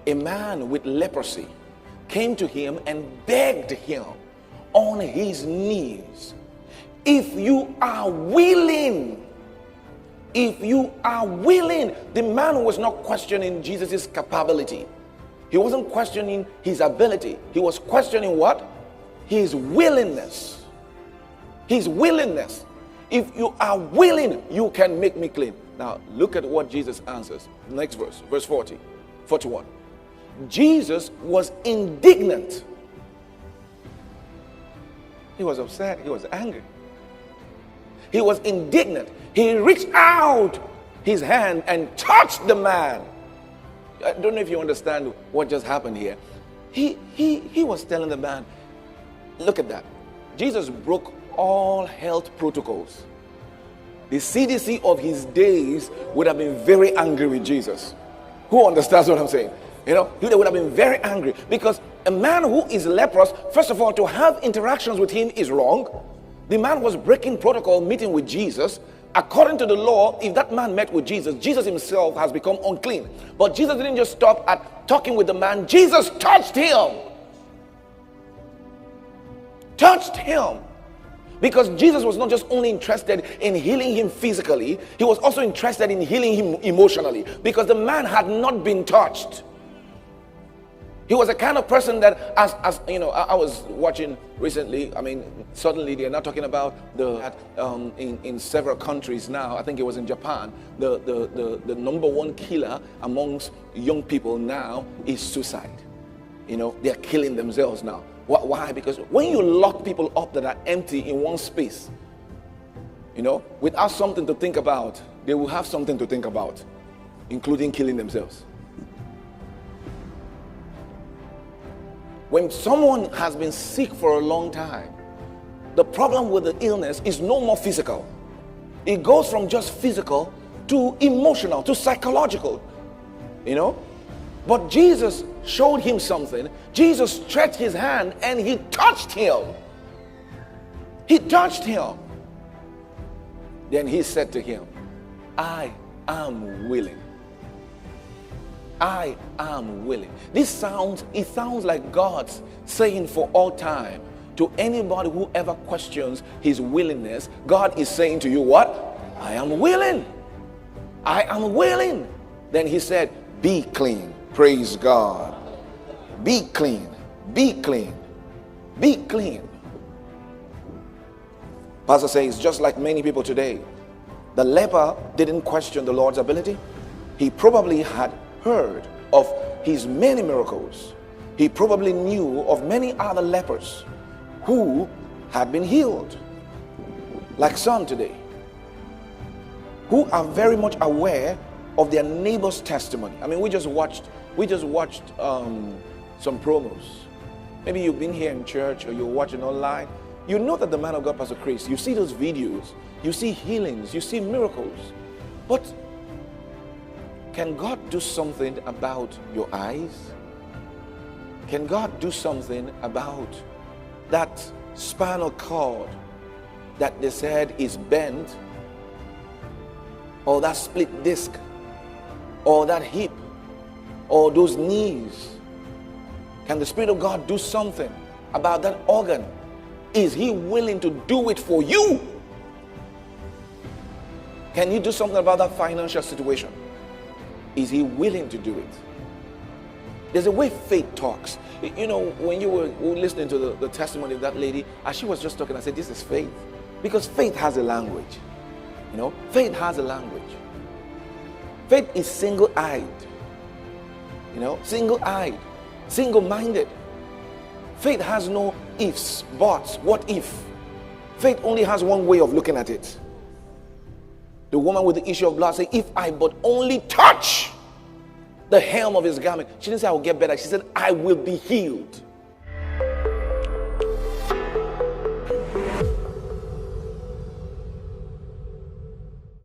a man with leprosy came to him and begged him on his knees, if you are willing, the man was not questioning Jesus' capability. He wasn't questioning his ability. He was questioning what? His willingness. His willingness. If you are willing, you can make me clean. Now, look at what Jesus answers. Next verse, verse 41. Jesus was indignant. He was upset. He was angry. He was indignant. He reached out his hand and touched the man. I don't know if you understand what just happened here. He was telling the man, look at that. Jesus broke all health protocols. The CDC of his days would have been very angry with Jesus. Who understands what I'm saying? They would have been very angry, because a man who is leprous, first of all, to have interactions with him is wrong. The man was breaking protocol, meeting with Jesus. According to the law, if that man met with Jesus, Jesus himself has become unclean. But Jesus didn't just stop at talking with the man. Jesus touched him. Touched him. Because Jesus was not just only interested in healing him physically, he was also interested in healing him emotionally, because the man had not been touched. He was a kind of person that, as you know, I was watching recently. I mean, suddenly they're not talking about in several countries now. I think it was in Japan. The number one killer amongst young people now is suicide. They're killing themselves now. Why? Because when you lock people up that are empty in one space, without something to think about, they will have something to think about, including killing themselves. When someone has been sick for a long time, the problem with the illness is no more physical. It goes from just physical to emotional, to psychological, But Jesus showed him something. Jesus stretched his hand and he touched him. He touched him. Then he said to him, I am willing. I am willing. It sounds like God's saying for all time to anybody who ever questions his willingness. God is saying to you what? I am willing. I am willing. Then he said, be clean. Praise God. Be clean. Be clean. Be clean. Pastor says, just like many people today, the leper didn't question the Lord's ability. He probably had heard of his many miracles. He probably knew of many other lepers who had been healed, like some today, who are very much aware of their neighbor's testimony. I mean, we just watched some promos. Maybe you've been here in church or you're watching online. You know that the man of God, Pastor Chris, you see those videos, you see healings, you see miracles. But can God do something about your eyes? Can God do something about that spinal cord that they said is bent, or that split disc, or that hip, or those knees? Can the Spirit of God do something about that organ? Is he willing to do it for you? Can he do something about that financial situation? Is he willing to do it? There's a way faith talks. When you were listening to the testimony of that lady, as she was just talking, I said, this is faith. Because faith has a language. Faith has a language. Faith is single-eyed. Single-eyed, single-minded. Faith has no ifs, buts, what if. Faith only has one way of looking at it. The woman with the issue of blood said, if I but only touch the hem of his garment. She didn't say I will get better. She said, I will be healed.